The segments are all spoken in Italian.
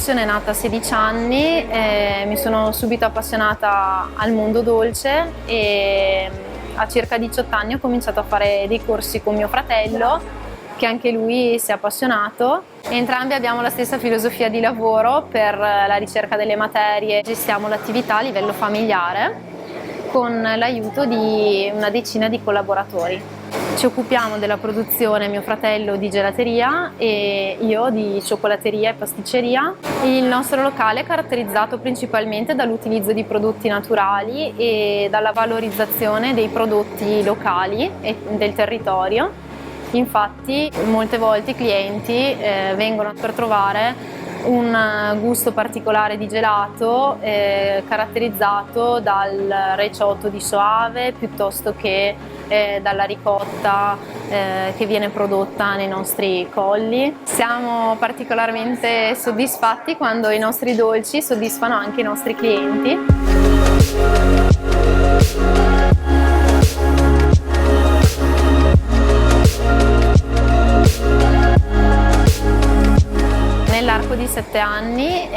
passione è nata a 16 anni, mi sono subito appassionata al mondo dolce e a circa 18 anni ho cominciato a fare dei corsi con mio fratello, che anche lui si è appassionato. Entrambi abbiamo la stessa filosofia di lavoro per la ricerca delle materie, gestiamo l'attività a livello familiare con l'aiuto di una decina di collaboratori. Ci occupiamo della produzione, mio fratello di gelateria e io di cioccolateria e pasticceria. Il nostro locale è caratterizzato principalmente dall'utilizzo di prodotti naturali e dalla valorizzazione dei prodotti locali e del territorio. Infatti molte volte i clienti vengono per trovare un gusto particolare di gelato caratterizzato dal reciotto di Soave piuttosto che dalla ricotta che viene prodotta nei nostri colli. Siamo particolarmente soddisfatti quando i nostri dolci soddisfano anche i nostri clienti. Nell'arco di 7 anni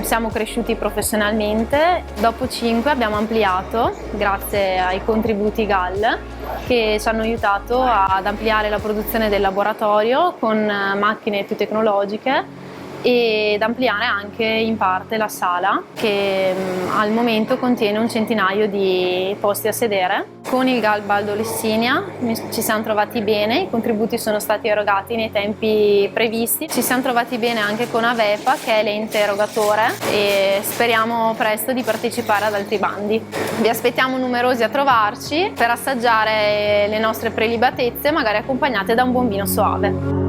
siamo cresciuti professionalmente, dopo 5 abbiamo ampliato grazie ai contributi GAL che ci hanno aiutato ad ampliare la produzione del laboratorio con macchine più tecnologiche ed ampliare anche in parte la sala che al momento contiene un centinaio di posti a sedere. Con il GAL Baldo Lessinia ci siamo trovati bene, i contributi sono stati erogati nei tempi previsti. Ci siamo trovati bene anche con Avepa, che è l'ente erogatore, e speriamo presto di partecipare ad altri bandi. Vi aspettiamo numerosi a trovarci per assaggiare le nostre prelibatezze, magari accompagnate da un buon vino Soave.